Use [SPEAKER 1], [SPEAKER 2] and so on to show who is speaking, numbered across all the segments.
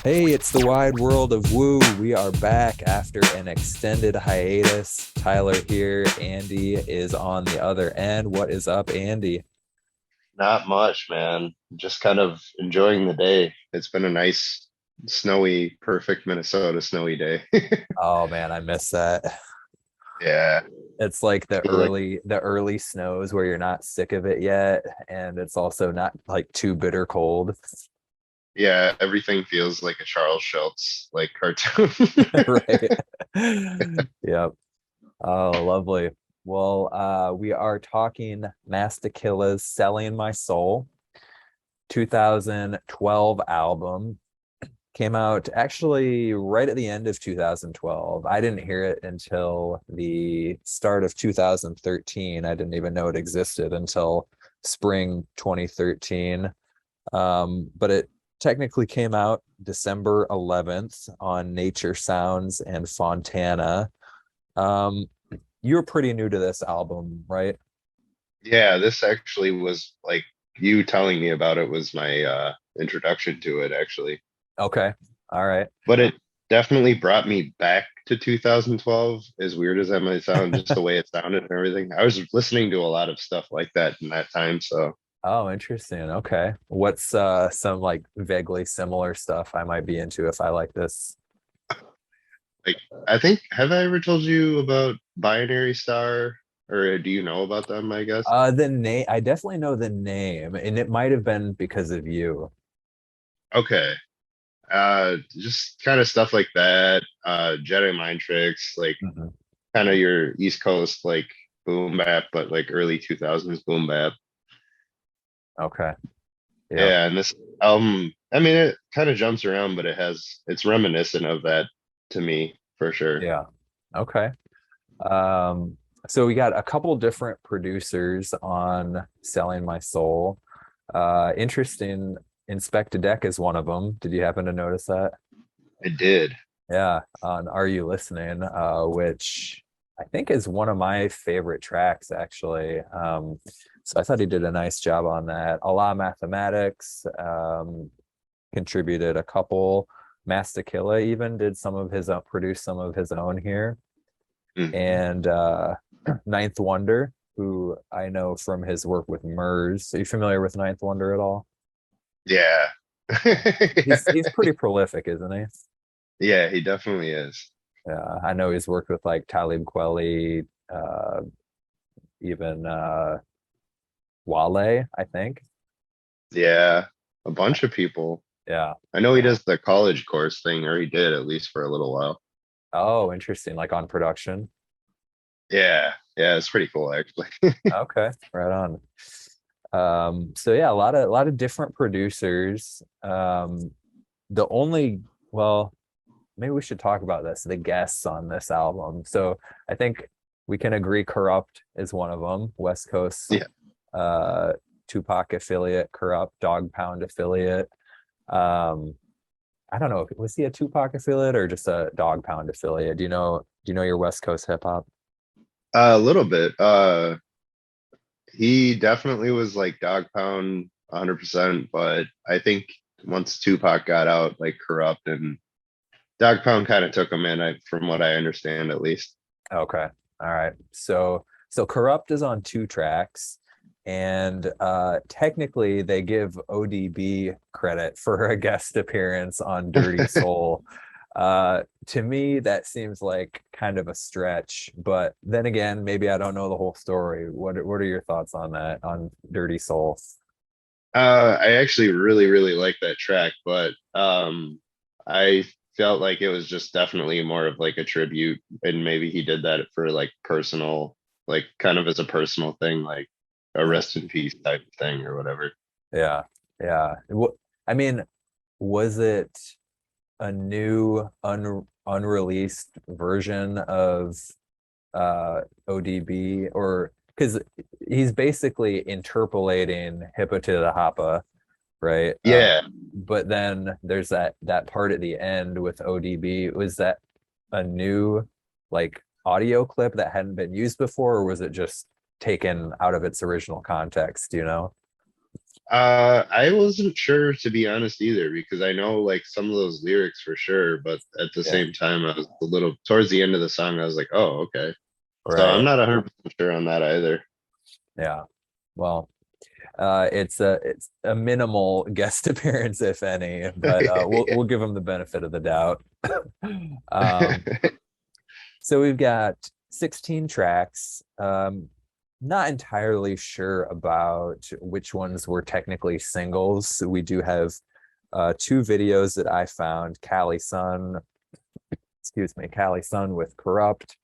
[SPEAKER 1] Hey, it's the wide world of woo. We are back after an extended hiatus. Tyler here. Andy is on the other end. What is up, Andy?
[SPEAKER 2] Not much, man. Just kind of enjoying the day. It's been a nice, snowy, perfect Minnesota snowy day.
[SPEAKER 1] Oh man, I miss that.
[SPEAKER 2] Yeah,
[SPEAKER 1] It's like
[SPEAKER 2] feel like
[SPEAKER 1] the early snows where you're not sick of it yet, and it's also not like too bitter cold.
[SPEAKER 2] yeah, everything feels like a Charles Schultz like cartoon.
[SPEAKER 1] Right. Yep. Oh, lovely. Well, we are talking Masta Killa's Selling My Soul, 2012 album. Came out actually right at the end of 2012. I didn't hear it until the start of 2013. I didn't even know it existed until spring 2013. But it technically came out December 11th on Nature Sounds and Fontana. Um, you're pretty new to this album, right?
[SPEAKER 2] Yeah, this actually was like you telling me about it was my introduction to it actually.
[SPEAKER 1] Okay. All right.
[SPEAKER 2] But it definitely brought me back to 2012, as weird as that might sound, just the way it sounded and everything. I was listening to a lot of stuff like that in that time, so
[SPEAKER 1] Oh, interesting. Okay. What's some like vaguely similar stuff I might be into if I like this?
[SPEAKER 2] like, I think, have I ever told you about Binary Star, or do you know about them, I guess?
[SPEAKER 1] The name, I definitely know the name, and it might have been because of you.
[SPEAKER 2] Okay. Just kind of stuff like that. Jedi Mind Tricks, like
[SPEAKER 1] Mhm.
[SPEAKER 2] kind of your East Coast, like boom bap, but like early 2000s boom bap.
[SPEAKER 1] Okay. Yep.
[SPEAKER 2] Yeah, and this album, I mean, it kind of jumps around, but it's reminiscent of that to me for sure.
[SPEAKER 1] Yeah. Okay. Um, so we got a couple different producers on Selling My Soul. Interesting. Inspect a Deck is one of them. Did you happen to notice that?
[SPEAKER 2] I did.
[SPEAKER 1] Yeah, on Are You Listening, which I think is one of my favorite tracks, actually. So I thought he did a nice job on that. A lot of mathematics, contributed a couple. Masta Killa even did some of his own, produced some of his own here.
[SPEAKER 2] Mhm.
[SPEAKER 1] And Ninth Wonder, who I know from his work with Murs. Are you familiar with Ninth Wonder at all?
[SPEAKER 2] Yeah.
[SPEAKER 1] He's pretty prolific, isn't he?
[SPEAKER 2] Yeah, he definitely is.
[SPEAKER 1] I know he's worked with like Talib Kweli, even Wale, I think.
[SPEAKER 2] Yeah, a bunch of people.
[SPEAKER 1] Yeah.
[SPEAKER 2] I know he does the college course thing, or he did at least for a little while.
[SPEAKER 1] Oh, interesting. Like on production.
[SPEAKER 2] Yeah, yeah, it's pretty cool actually.
[SPEAKER 1] Okay, right on. So yeah, a lot of different producers. The only well, maybe we should talk about this, the guests on this album. So I think we can agree Corrupt is one of them, West Coast
[SPEAKER 2] Yeah,
[SPEAKER 1] uh Tupac affiliate, Corrupt, Dog Pound affiliate. Um, I don't know. Was he a Tupac affiliate or just a Dog Pound affiliate? Do you know your West Coast hip hop?
[SPEAKER 2] a little bit. He definitely was like Dog Pound 100%, but I think once Tupac got out, like Corrupt and Dog Pound kind of took him in, from what I understand at least.
[SPEAKER 1] Okay. All right. So Corrupt is on two tracks, and technically they give ODB credit for a guest appearance on Dirty Soul. To me, that seems like kind of a stretch, but then again, maybe I don't know the whole story. What are your thoughts on that, on Dirty Soul?
[SPEAKER 2] I actually really, really like that track, but I felt like it was just definitely more of like a tribute, and maybe he did that for like personal, like kind of as a personal thing, like a rest in peace type thing or whatever.
[SPEAKER 1] Yeah. Yeah. I mean, was it a new unreleased version of ODB, or because he's basically interpolating Hippo to the Hoppa, right?
[SPEAKER 2] Yeah,
[SPEAKER 1] But then there's that part at the end with ODB. Was that a new like audio clip that hadn't been used before, or was it just taken out of its original context? Do you know?
[SPEAKER 2] I wasn't sure to be honest either because I know like some of those lyrics for sure, but at the
[SPEAKER 1] Yeah,
[SPEAKER 2] same time, I was a little towards the end of the song. I was like, oh, okay. So I'm
[SPEAKER 1] right.
[SPEAKER 2] not 100% sure on that either.
[SPEAKER 1] Yeah. Well, it's a minimal guest appearance, if any, but we'll give him the benefit of the doubt. Um, so we've got 16 tracks. Not entirely sure about which ones were technically singles. We do have two videos that I found, Cali Sun, excuse me, Cali Sun with Corrupt,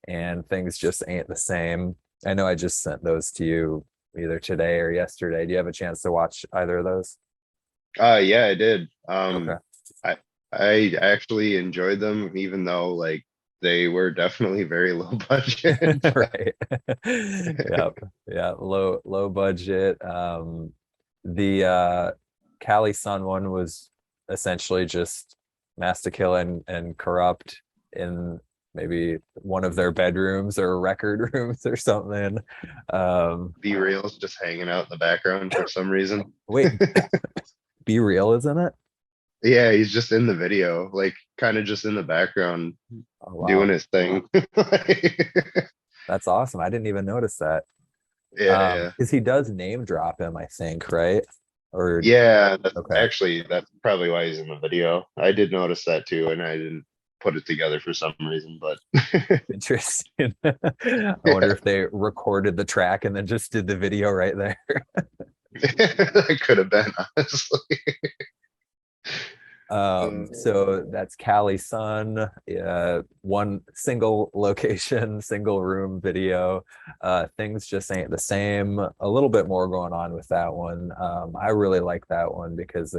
[SPEAKER 1] and Things Just Ain't the Same. I know I just sent those to you either today or yesterday. Do you have a chance to watch either of those?
[SPEAKER 2] Yeah, I did.
[SPEAKER 1] Okay.
[SPEAKER 2] I I actually enjoyed them, even though like they were definitely very low budget.
[SPEAKER 1] Right. Yep. Yeah. Low budget. The Cali Sun one was essentially just Masta Killa and Corrupt in maybe one of their bedrooms or record rooms or something.
[SPEAKER 2] Be Real's just hanging out in the background for some reason.
[SPEAKER 1] Wait, Be Real, isn't it?
[SPEAKER 2] Yeah, he's just in the video, like kind of just in the background
[SPEAKER 1] Oh
[SPEAKER 2] doing
[SPEAKER 1] wow.
[SPEAKER 2] his thing.
[SPEAKER 1] That's awesome. I didn't even notice that.
[SPEAKER 2] Yeah, yeah.
[SPEAKER 1] Because he does name drop him, I think, right? Or
[SPEAKER 2] Yeah, that's
[SPEAKER 1] okay.
[SPEAKER 2] actually that's probably why he's in the video. I did notice that too, and I didn't put it together for some reason, but
[SPEAKER 1] Interesting. I wonder
[SPEAKER 2] yeah,
[SPEAKER 1] if they recorded the track and then just did the video right there.
[SPEAKER 2] that could have been honestly.
[SPEAKER 1] So that's Cali Sun, one single location, single room video. Things just ain't the same. A little bit more going on with that one. I really like that one because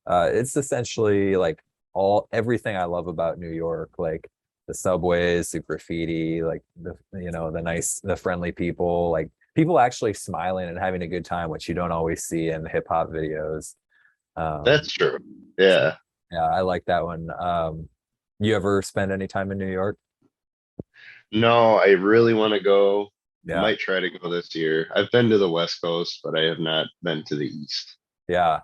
[SPEAKER 1] it's essentially like all everything I love about New York, like the subways, the graffiti, like the friendly people, like people actually smiling and having a good time, which you don't always see in hip hop videos.
[SPEAKER 2] That's
[SPEAKER 1] Um,
[SPEAKER 2] true.
[SPEAKER 1] so
[SPEAKER 2] Yeah.
[SPEAKER 1] yeah, I like that one. You ever spend any time in New York?
[SPEAKER 2] No, I really want to go.
[SPEAKER 1] Yeah,
[SPEAKER 2] Might try to go this year. I've been to the West Coast, but I have not been to the East.
[SPEAKER 1] yeah.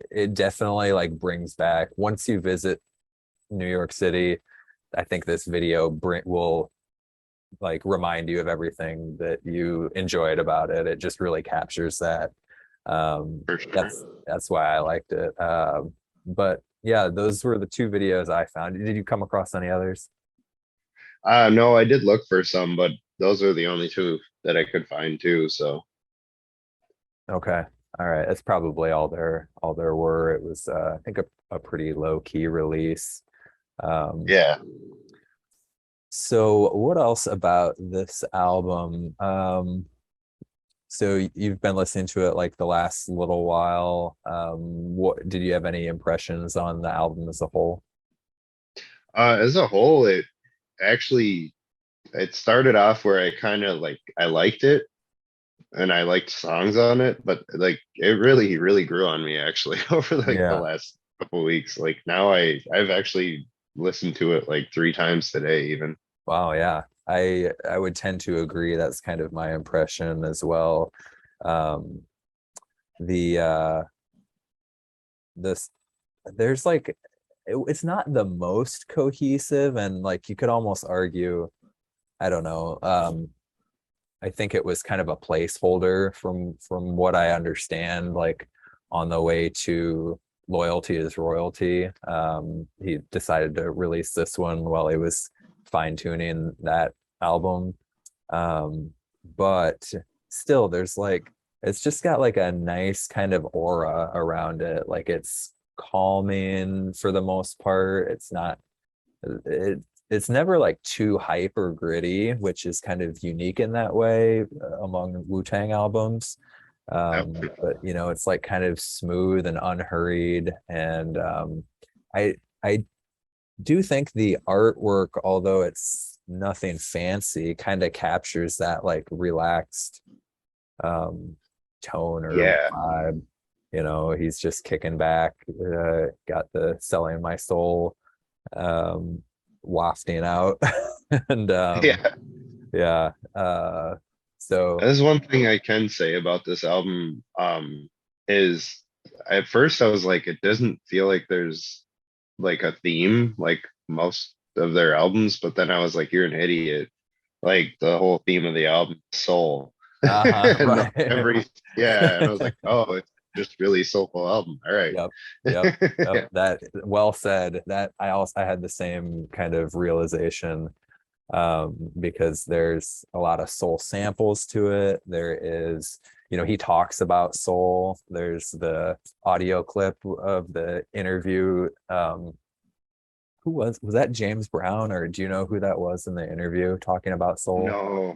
[SPEAKER 1] It definitely like brings back once you visit New York City. I think this video will like remind you of everything that you enjoyed about it. It just really captures that.
[SPEAKER 2] For sure.
[SPEAKER 1] That's why I liked it. But yeah, those were the two videos I found. Did you come across any others?
[SPEAKER 2] No, I did look for some, but those are the only two that I could find too. So
[SPEAKER 1] Okay. All right. That's probably all there were. It was I think a pretty low key release. Um,
[SPEAKER 2] yeah.
[SPEAKER 1] so what else about this album? So you've been listening to it like the last little while. What did you have any impressions on the album as a whole?
[SPEAKER 2] As a whole, actually it started off where I kind of like I liked it and I liked songs on it, but like it really, really grew on me actually over like the
[SPEAKER 1] Yeah.
[SPEAKER 2] last couple weeks. Like now I've actually listened to it like 3 times today even.
[SPEAKER 1] Wow, yeah. I would tend to agree. That's kind of my impression as well. Um, the this there's like it's not the most cohesive and like you could almost argue, I don't know. I think it was kind of a placeholder from what I understand, like on the way to Loyalty is Royalty. He decided to release this one while he was fine-tuning that album. But still, there's like it's just got like a nice kind of aura around it. Like it's calming for the most part. It's never like too hype or gritty, which is kind of unique in that way among Wu-Tang albums. But it's like kind of smooth and unhurried. And I do think the artwork, although it's nothing fancy, kind of captures that like relaxed um tone or
[SPEAKER 2] Yeah.
[SPEAKER 1] vibe. He's just kicking back, got the selling my soul um wafting out and
[SPEAKER 2] Yeah.
[SPEAKER 1] yeah, So,
[SPEAKER 2] There's one thing I can say about this album, is at first I was like, it doesn't feel like there's like a theme like most of their albums, but then I was like, you're an idiot. Like the whole theme of the album, is soul. And like
[SPEAKER 1] right.
[SPEAKER 2] every yeah, and I was like, oh, it's just really soulful album. All right.
[SPEAKER 1] Yep. Yep. Yep.
[SPEAKER 2] Yeah.
[SPEAKER 1] That well said. That I had the same kind of realization, because there's a lot of soul samples to it. There is, he talks about soul. There's the audio clip of the interview. Who was that, James Brown, or do you know who that was in the interview talking about soul?
[SPEAKER 2] No,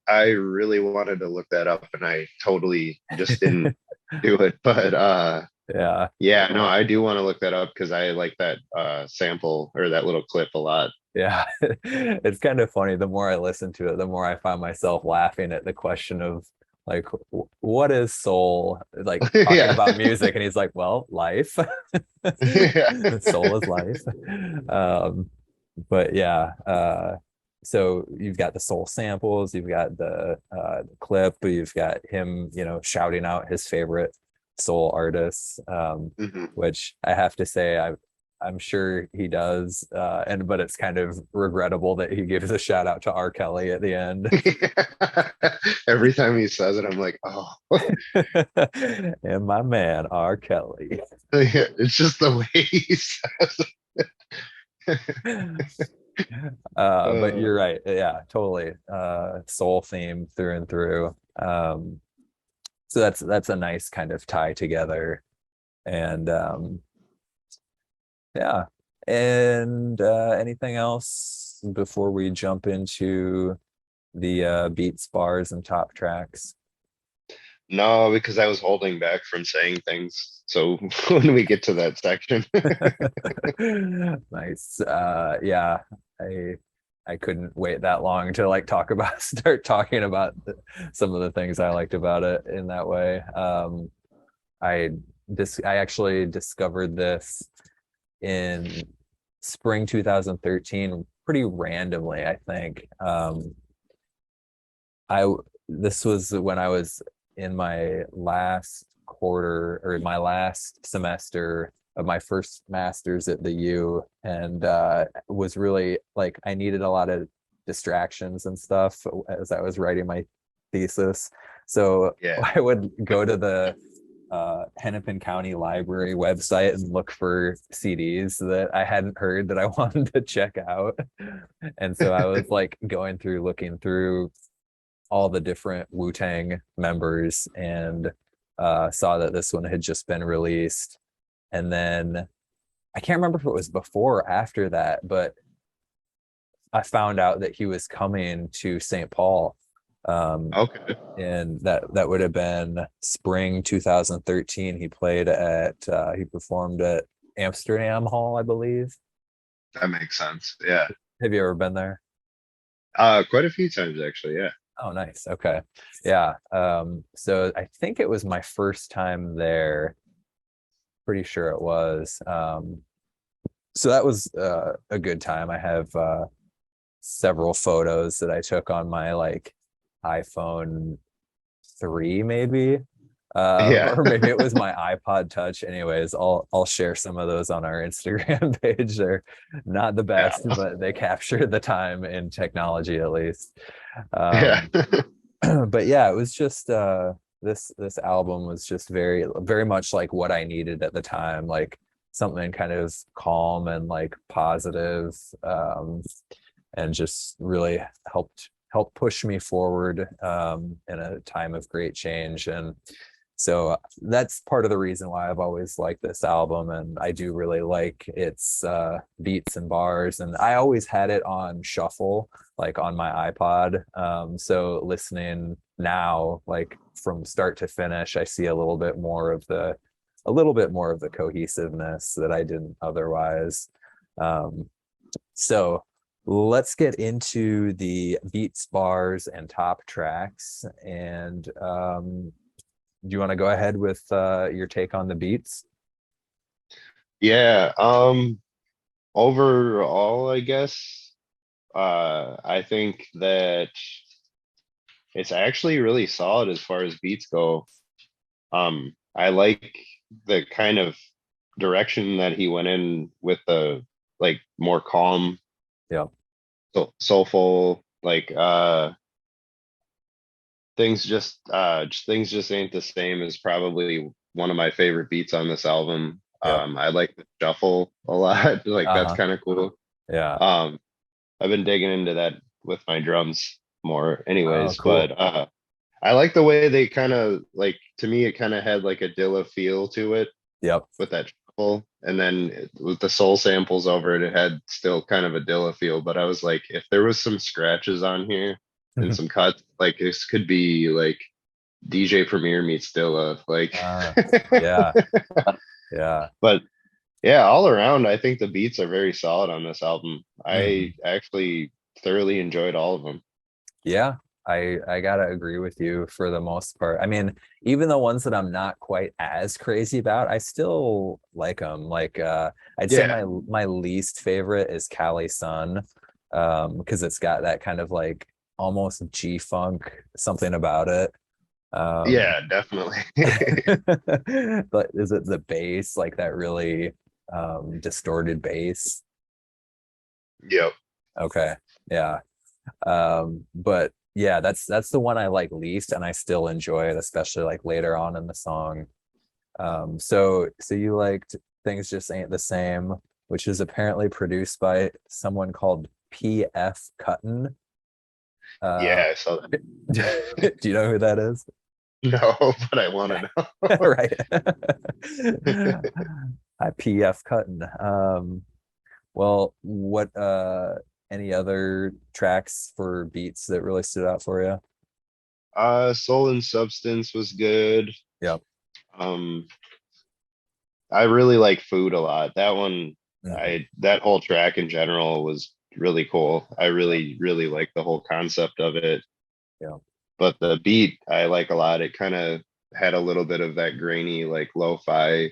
[SPEAKER 2] I really wanted to look that up and I totally just didn't do it. But
[SPEAKER 1] Yeah.
[SPEAKER 2] yeah, no, I do want to look that up because I like that sample or that little clip a lot.
[SPEAKER 1] Yeah, it's kind of funny. The more I listen to it, the more I find myself laughing at the question of like, what is soul? Like talking
[SPEAKER 2] Yeah.
[SPEAKER 1] about music, and he's like, well, life.
[SPEAKER 2] Yeah.
[SPEAKER 1] Soul is life. Um, but yeah, so you've got the soul samples, you've got the clip, you've got him, shouting out his favorite soul artists,
[SPEAKER 2] Mhm.
[SPEAKER 1] which I have to say I'm sure he does, but it's kind of regrettable that he gives a shout out to R. Kelly at the end.
[SPEAKER 2] Every time he says it, I'm like, oh,
[SPEAKER 1] And my man R. Kelly.
[SPEAKER 2] yeah, it's just the way he says it.
[SPEAKER 1] But you're
[SPEAKER 2] Uh,
[SPEAKER 1] right. Yeah, totally. Soul theme through and through. So that's a nice kind of tie together. And yeah. And anything else before we jump into the beats, bars, and top tracks?
[SPEAKER 2] no, because I was holding back from saying things. So when we get to that section,
[SPEAKER 1] Nice. Yeah, I I couldn't wait that long to like talk about start talking about some of the things I liked about it in that way. I I actually discovered this in spring 2013 pretty randomly, I think. I This was when I was in my last quarter or my last semester of my first master's at the U, and was really like I needed a lot of distractions and stuff as I was writing my thesis. So
[SPEAKER 2] yeah.
[SPEAKER 1] I would go to the Hennepin County Library website and look for CDs that I hadn't heard that I wanted to check out. And so I was like going through, looking through all the different wu-tang members, and saw that this one had just been released. And then I can't remember if it was before or after that, but I found out that he was coming to St. Paul, um,
[SPEAKER 2] Okay.
[SPEAKER 1] and that would have been spring 2013. He performed at Amsterdam Hall, I believe.
[SPEAKER 2] That makes sense. Yeah.
[SPEAKER 1] Have you ever been there?
[SPEAKER 2] Quite a few times actually. Yeah.
[SPEAKER 1] Oh, nice. Okay. Yeah. So I think it was my first time there. Pretty sure it was. So that was a good time. I have several photos that I took on my like iPhone 3, maybe.
[SPEAKER 2] Yeah.
[SPEAKER 1] Or maybe it was my iPod Touch. Anyways, I'll share some of those on our Instagram page. They're not the
[SPEAKER 2] Yeah.
[SPEAKER 1] best, but they capture the time in technology at least.
[SPEAKER 2] Yeah.
[SPEAKER 1] Um, but yeah, it was just this album was just very much like what I needed at the time, like something kind of calm and like positive, and just really help push me forward in a time of great change. And so that's part of the reason why I've always liked this album, and I do really like its beats and bars. And I always had it on shuffle, like on my iPod. So listening now, like from start to finish, I see a little bit more of the cohesiveness that I didn't otherwise. So let's get into the beats, bars, and top tracks. And do you want to go ahead with your take on the beats?
[SPEAKER 2] Yeah. Overall, I guess, I think that it's actually really solid as far as beats go. I like the kind of direction that he went in with the like more calm,
[SPEAKER 1] Yep.
[SPEAKER 2] soulful, like things just ain't the same is probably one of my favorite beats on this album.
[SPEAKER 1] Yep.
[SPEAKER 2] I like the shuffle a lot. Like that's
[SPEAKER 1] Uh-huh.
[SPEAKER 2] kind of cool.
[SPEAKER 1] Yeah.
[SPEAKER 2] Um, I've been digging into that with my drums more
[SPEAKER 1] Oh,
[SPEAKER 2] anyways, but
[SPEAKER 1] cool.
[SPEAKER 2] I like the way they kind of like to me it kind of had like a Dilla feel to it
[SPEAKER 1] Yep.
[SPEAKER 2] with that shuffle. And then with the soul samples over it, it had still kind of a Dilla feel. But I was like, if there was some scratches on here and some cuts, like this could be like DJ Premier meets Dilla. Like,
[SPEAKER 1] Uh, yeah. Yeah.
[SPEAKER 2] but yeah, all around, I think the beats are very solid on this album. I
[SPEAKER 1] Mhm.
[SPEAKER 2] actually thoroughly enjoyed all of them.
[SPEAKER 1] Yeah, I gotta agree with you for the most part. I mean, even the ones that I'm not quite as crazy about, I still like them. Like I'd say
[SPEAKER 2] Yeah,
[SPEAKER 1] my least favorite is Cali Sun, because it's got that kind of like almost G-funk something about it. Um
[SPEAKER 2] yeah, definitely.
[SPEAKER 1] but is it the bass, like that really distorted bass?
[SPEAKER 2] Yep.
[SPEAKER 1] Okay. Yeah. But yeah, that's the one I like least, and I still enjoy it, especially like later on in the song. So you liked Things Just Ain't the Same, which is apparently produced by someone called PF Cutton. uh
[SPEAKER 2] Yeah, so
[SPEAKER 1] do you know who that is?
[SPEAKER 2] no, but I want to know.
[SPEAKER 1] Right. Hi, PF Cutton. Well, what any other tracks for beats that really stood out for you?
[SPEAKER 2] Soul and Substance was good.
[SPEAKER 1] Yep.
[SPEAKER 2] Um, I really like Food a lot. That one,
[SPEAKER 1] Mhm.
[SPEAKER 2] that whole track in general was really cool. I
[SPEAKER 1] Yep.
[SPEAKER 2] really like the whole concept of it.
[SPEAKER 1] Yep.
[SPEAKER 2] But the beat I like a lot. It kind of had a little bit of that grainy, like lo-fi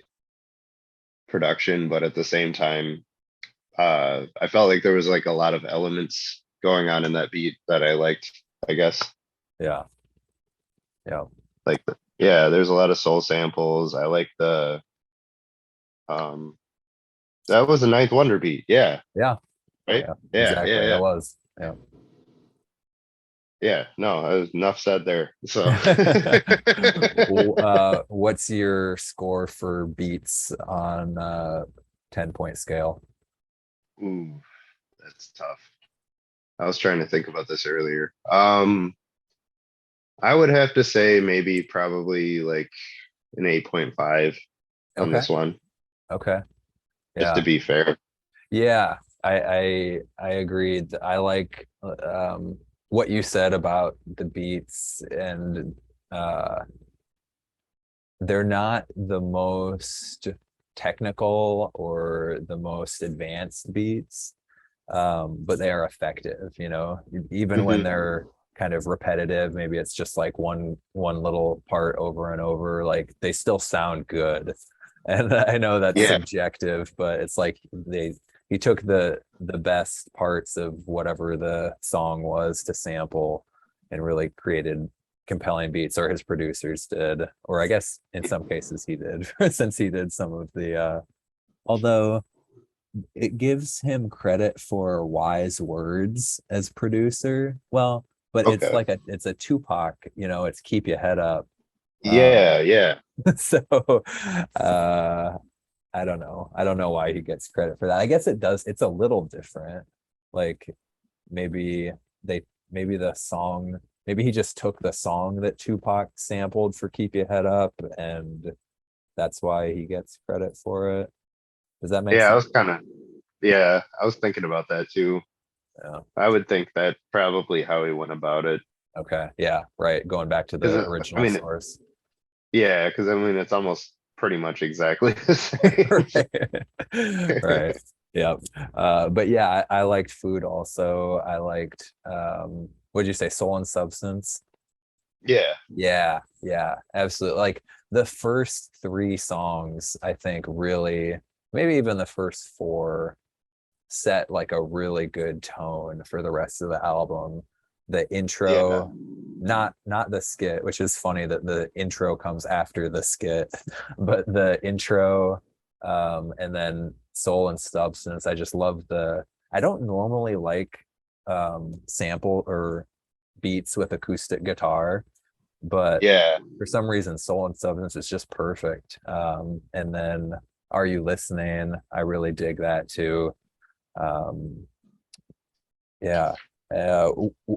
[SPEAKER 2] production, but at the same time, I felt like there was like a lot of elements going on in that beat that I liked, I guess.
[SPEAKER 1] Yeah. Yeah.
[SPEAKER 2] Like, yeah, there's a lot of soul samples. I like the, um, that was a Ninth Wonder beat. Yeah,
[SPEAKER 1] Yeah.
[SPEAKER 2] right.
[SPEAKER 1] Yeah.
[SPEAKER 2] Yeah,
[SPEAKER 1] Exactly.
[SPEAKER 2] yeah,
[SPEAKER 1] It
[SPEAKER 2] yeah,
[SPEAKER 1] was. Yeah.
[SPEAKER 2] yeah. No, enough said there. So,
[SPEAKER 1] Well, what's your score for beats on 10-point scale?
[SPEAKER 2] ooh, that's tough. I was trying to think about this earlier. I would have to say maybe probably like an 8.5 on
[SPEAKER 1] Okay.
[SPEAKER 2] this one,
[SPEAKER 1] Okay.
[SPEAKER 2] just to
[SPEAKER 1] Yeah.
[SPEAKER 2] be fair.
[SPEAKER 1] Yeah. I agreed. I like what you said about the beats, and uh they're not the most technical or the most advanced beats, but they are effective, even when
[SPEAKER 2] Hmm.
[SPEAKER 1] they're kind of repetitive. Maybe it's just like one little part over and over, like they still sound good. And I know that's
[SPEAKER 2] Yeah,
[SPEAKER 1] subjective, but it's like he took the best parts of whatever the song was to sample and really created compelling beats, or his producers did, or I guess in some cases he did, since he did some of the although it gives him credit for wise words as producer. Well, but it's
[SPEAKER 2] okay.
[SPEAKER 1] like it's a Tupac, it's Keep Your Head Up.
[SPEAKER 2] Yeah,
[SPEAKER 1] Um,
[SPEAKER 2] yeah.
[SPEAKER 1] so uh I don't know. I don't know why he gets credit for that. I guess it does, it's a little different. Like maybe they maybe the song, maybe he just took the song that Tupac sampled for Keep Your Head Up, and that's why he gets credit for it. Does that make
[SPEAKER 2] Yeah, I
[SPEAKER 1] sense?
[SPEAKER 2] was kind of, yeah, I was thinking about that too.
[SPEAKER 1] Yeah.
[SPEAKER 2] I would think that probably how he went about it.
[SPEAKER 1] Okay. Yeah. Right. Going back to the
[SPEAKER 2] Because, I
[SPEAKER 1] original
[SPEAKER 2] mean,
[SPEAKER 1] source.
[SPEAKER 2] yeah, because I mean, it's almost pretty much exactly the same.
[SPEAKER 1] Right. Right. Yep. But yeah, I liked Food also. I liked what'd you say, Soul and Substance?
[SPEAKER 2] Yeah.
[SPEAKER 1] Yeah, yeah, absolutely. Like the first three songs, I think really, maybe even the first four, set like a really good tone for the rest of the album. the
[SPEAKER 2] Yeah.
[SPEAKER 1] intro, not the skit, which is funny that the intro comes after the skit, but the intro, and then Soul and Substance. I just love the. I don't normally like sample or beats with acoustic guitar, but
[SPEAKER 2] Yeah.
[SPEAKER 1] for some reason, Soul and Substance is just perfect. And then Are You Listening? I really dig that too. Um, yeah.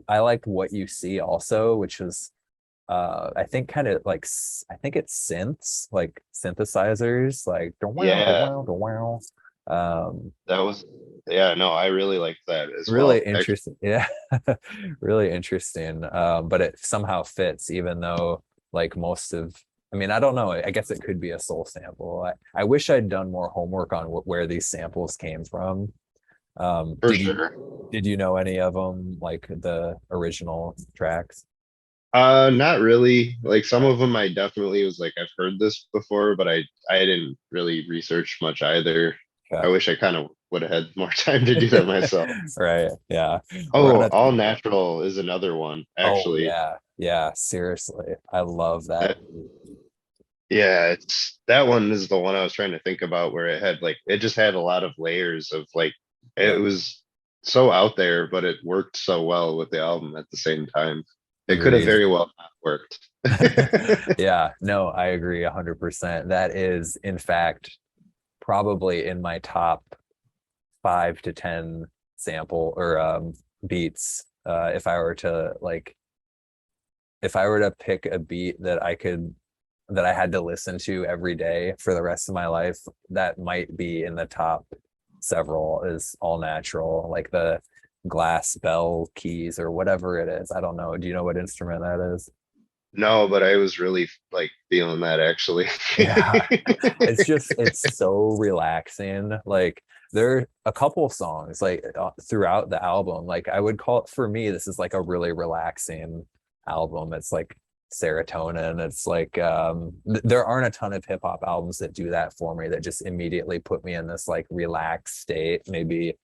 [SPEAKER 1] I like What You See also, which is I think kind of like I think it's synths, like synthesizers, like wow,
[SPEAKER 2] Yeah.
[SPEAKER 1] wow, wow. Um,
[SPEAKER 2] That was, yeah, no, I really like that as
[SPEAKER 1] really
[SPEAKER 2] well. Actually,
[SPEAKER 1] interesting. Yeah. Really interesting. But it somehow fits, even though like most of, I mean, I don't know. I guess it could be a soul sample. I wish I'd done more homework on where these samples came from. Um,
[SPEAKER 2] for
[SPEAKER 1] did you
[SPEAKER 2] sure.
[SPEAKER 1] did you know any of them, like the original tracks?
[SPEAKER 2] Not really. Like some
[SPEAKER 1] Okay.
[SPEAKER 2] of them I definitely was like, I've heard this before, but I didn't really research much either. I
[SPEAKER 1] Okay.
[SPEAKER 2] wish I kind of would have had more time to do that myself.
[SPEAKER 1] Right. Yeah. We're on
[SPEAKER 2] Oh,
[SPEAKER 1] a
[SPEAKER 2] All Natural is another one,
[SPEAKER 1] Oh
[SPEAKER 2] actually.
[SPEAKER 1] yeah. Yeah. Seriously. I love that.
[SPEAKER 2] That, yeah, it's that one is the one I was trying to think about where it had like it just had a lot of layers of like
[SPEAKER 1] Yeah.
[SPEAKER 2] it was so out there, but it worked so well with the album at the same time. It could have
[SPEAKER 1] Agreed.
[SPEAKER 2] very well not worked.
[SPEAKER 1] Yeah. No, I agree 100%. That is, in fact, probably in my top 5 to 10 sample or beats. If I were to like, if I were to pick a beat that I had to listen to every day for the rest of my life, that might be in the top several. Is All Natural, like the glass bell keys or whatever it is. I don't know. Do you know what instrument that is?
[SPEAKER 2] No, but I was really like feeling that actually.
[SPEAKER 1] Yeah. It's so relaxing. Like there are a couple songs like throughout the album. Like I would call it, for me, this is like a really relaxing album. It's like serotonin. It's like there aren't a ton of hip hop albums that do that for me, that just immediately put me in this like relaxed state. Maybe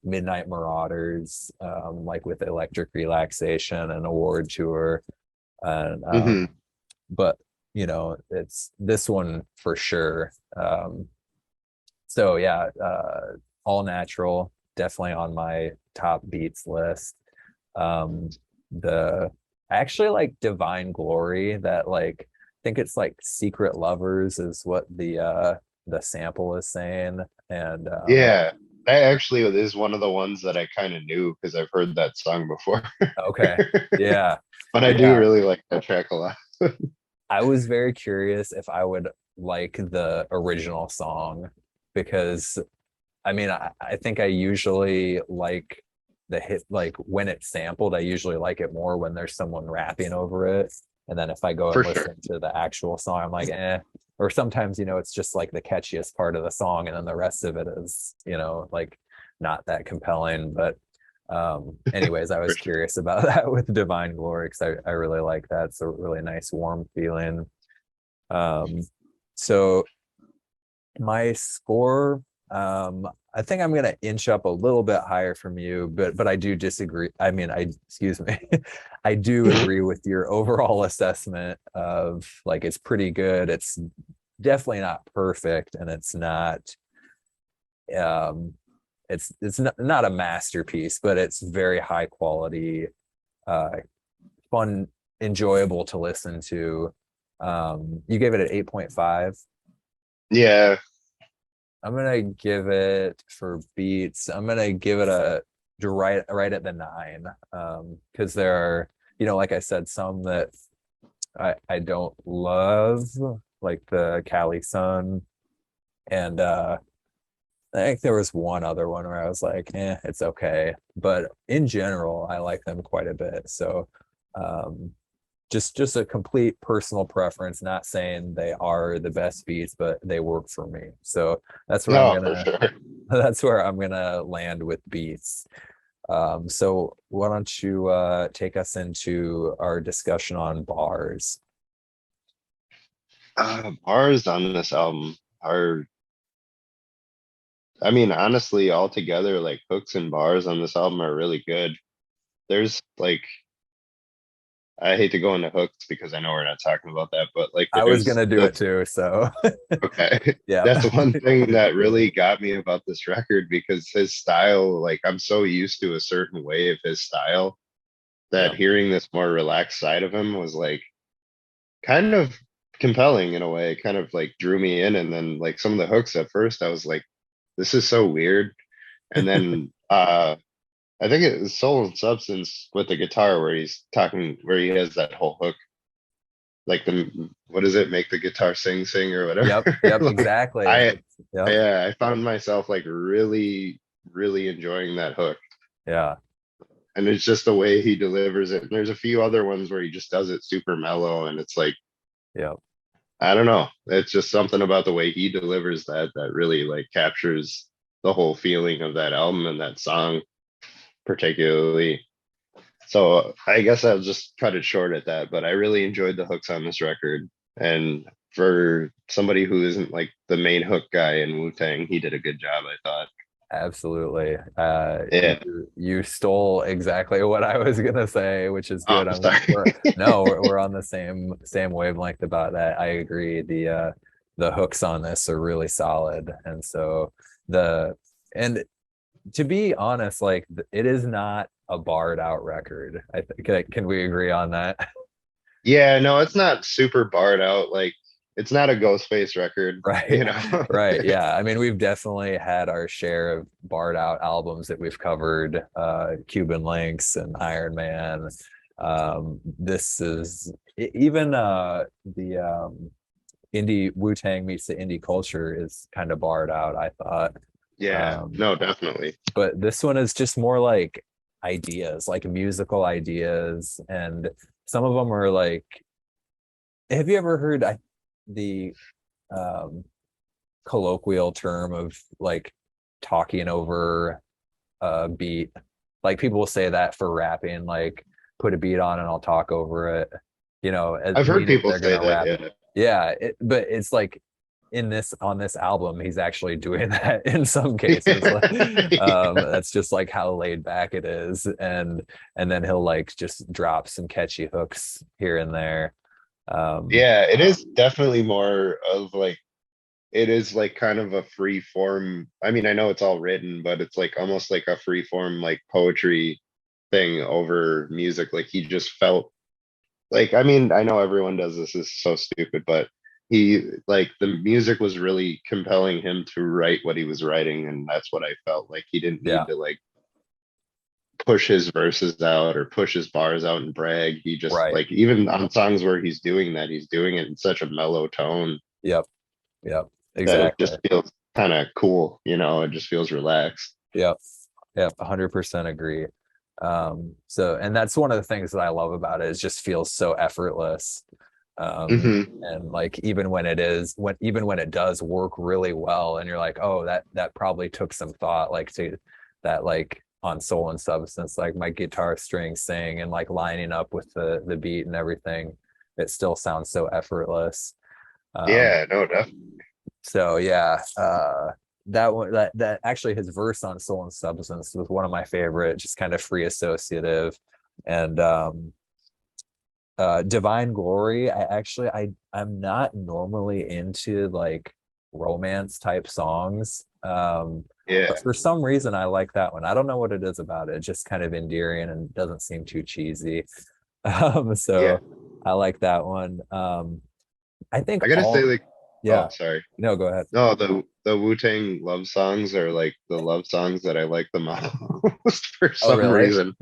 [SPEAKER 1] Midnight Marauders, like with Electric Relaxation and Award Tour. And
[SPEAKER 2] Hmm.
[SPEAKER 1] but it's this one for sure. So yeah, All Natural, definitely on my top beats list. um the I actually like Divine Glory, that like I think it's like Secret Lovers is what the sample is saying. And
[SPEAKER 2] Yeah, that actually is one of the ones that I kind of knew because I've heard that song before.
[SPEAKER 1] okay. Yeah.
[SPEAKER 2] But I do
[SPEAKER 1] Yeah,
[SPEAKER 2] really like that track a lot.
[SPEAKER 1] I was very curious if I would like the original song, because I mean, I think I usually like the hit, like when it's sampled, I usually like it more when there's someone rapping over it. And then if I go and
[SPEAKER 2] For sure.
[SPEAKER 1] listen to the actual song, I'm like, eh. Or sometimes, it's just like the catchiest part of the song, and then the rest of it is, like not that compelling. But anyways, I
[SPEAKER 2] For
[SPEAKER 1] was
[SPEAKER 2] sure.
[SPEAKER 1] curious about that with Divine Glory, because I really like that. It's a really nice, warm feeling. Um, so my score, I think I'm gonna inch up a little bit higher from you, but I do disagree. I mean, excuse me. I do agree with your overall assessment of like it's pretty good. It's definitely not perfect, and it's not um it's not a masterpiece, but it's very high quality, uh fun, enjoyable to listen to. You gave it an 8.5.
[SPEAKER 2] Yeah.
[SPEAKER 1] I'm gonna give it, for beats, I'm gonna give it a right at the 9. Because there are, like I said, some that I don't love, like the Cali Sun, and I think there was one other one where I was like, it's okay. But in general, I like them quite a bit. So um just a complete personal preference, not saying they are the best beats, but they work for me. So that's where I'm
[SPEAKER 2] No, for
[SPEAKER 1] gonna
[SPEAKER 2] sure.
[SPEAKER 1] that's where I'm gonna land with beats. So why don't you take us into our discussion on bars?
[SPEAKER 2] Bars on this album are, I mean, honestly, altogether, like hooks and bars on this album are really good. there's like, I hate to go into hooks because I know we're not talking about that, but like
[SPEAKER 1] I was
[SPEAKER 2] there's
[SPEAKER 1] gonna do
[SPEAKER 2] the
[SPEAKER 1] it too, so
[SPEAKER 2] okay.
[SPEAKER 1] yeah.
[SPEAKER 2] That's one thing that really got me about this record because his style, like I'm so used to a certain way of his style that
[SPEAKER 1] Yeah.
[SPEAKER 2] hearing this more relaxed side of him was like kind of compelling in a way. It kind of like drew me in. And then like some of the hooks at first, I was like, this is so weird. And then I think it was Soul and Substance with the guitar where he's talking where he has that whole hook, like the what is it, make the guitar sing or whatever.
[SPEAKER 1] Yep, yep,
[SPEAKER 2] Like
[SPEAKER 1] exactly.
[SPEAKER 2] I
[SPEAKER 1] Yep.
[SPEAKER 2] yeah, I found myself like really, really enjoying that hook.
[SPEAKER 1] Yeah.
[SPEAKER 2] And it's just the way he delivers it. And there's a few other ones where he just does it super mellow and it's like
[SPEAKER 1] Yep.
[SPEAKER 2] I don't know. It's just something about the way he delivers that that really like captures the whole feeling of that album and that song particularly. So I guess I'll just cut it short at that. But I really enjoyed the hooks on this record. And for somebody who isn't like the main hook guy in Wu-Tang, he did a good job, I thought.
[SPEAKER 1] Absolutely.
[SPEAKER 2] Yeah.
[SPEAKER 1] You stole exactly what I was gonna say, which is
[SPEAKER 2] Oh,
[SPEAKER 1] good.
[SPEAKER 2] I'm sorry.
[SPEAKER 1] We're no, we're on the same wavelength about that. I agree. The hooks on this are really solid, and so the and to be honest, like it is not a barred out record. I think can we agree on that?
[SPEAKER 2] Yeah, no, it's not super barred out. Like it's not a Ghostface record,
[SPEAKER 1] Right.
[SPEAKER 2] you know.
[SPEAKER 1] Right. Yeah. I mean, we've definitely had our share of barred out albums that we've covered, Cuban Links and Iron Man. This is even the indie Wu-Tang meets the indie culture is kind of barred out, I thought.
[SPEAKER 2] Yeah,
[SPEAKER 1] Um,
[SPEAKER 2] no, definitely.
[SPEAKER 1] but this one is just more like ideas, like musical ideas, and some of them are like, have you ever heard the um colloquial term of like talking over a beat. Like people will say that for rapping, like put a beat on and I'll talk over it,
[SPEAKER 2] I've heard
[SPEAKER 1] meaning
[SPEAKER 2] people
[SPEAKER 1] they're
[SPEAKER 2] say
[SPEAKER 1] gonna
[SPEAKER 2] that,
[SPEAKER 1] rap.
[SPEAKER 2] yeah.
[SPEAKER 1] Yeah, but it's like in this on this album, he's actually doing that in some cases. Like, that's just like how laid back it is, and then he'll like just drop some catchy hooks here and there. Um,
[SPEAKER 2] Yeah, it is definitely more of like it is like kind of a free form. I mean, I know it's all written, but it's like almost like a free form like poetry thing over music. Like he just felt like I mean, I know everyone does this, this is so stupid, but he like the music was really compelling him to write what he was writing, and that's what I felt like he didn't need
[SPEAKER 1] yeah,
[SPEAKER 2] to like push his verses out or push his bars out and brag. He just
[SPEAKER 1] right.
[SPEAKER 2] like even on songs where he's doing that, he's doing it in such a mellow tone
[SPEAKER 1] Yep, yep,
[SPEAKER 2] that it
[SPEAKER 1] exactly.
[SPEAKER 2] just feels kind of cool, you know, it just feels relaxed.
[SPEAKER 1] Yep. Yep. 100% agree. So, and that's one of the things that I love about it. It just feels so effortless.
[SPEAKER 2] Hmm.
[SPEAKER 1] And like even when it does work really well, and you're like, oh, that probably took some thought, like to that, like on Soul and Substance, like my guitar strings sing and like lining up with the beat and everything. It still sounds so effortless. Um,
[SPEAKER 2] Yeah, no, definitely.
[SPEAKER 1] so yeah, that one that actually his verse on Soul and Substance was one of my favorite, just kind of free associative. And Divine Glory, I'm not normally into like romance type songs. But
[SPEAKER 2] Yeah,
[SPEAKER 1] for some reason I like that one. I don't know what it is about it. It's just kind of endearing and doesn't seem too cheesy.
[SPEAKER 2] yeah.
[SPEAKER 1] So I like that one. I think
[SPEAKER 2] I gotta say,
[SPEAKER 1] all
[SPEAKER 2] like, oh,
[SPEAKER 1] yeah.
[SPEAKER 2] sorry.
[SPEAKER 1] No, go ahead.
[SPEAKER 2] No, the Wu-Tang love songs are like the love songs that I like the most for
[SPEAKER 1] Oh,
[SPEAKER 2] some
[SPEAKER 1] really?
[SPEAKER 2] reason.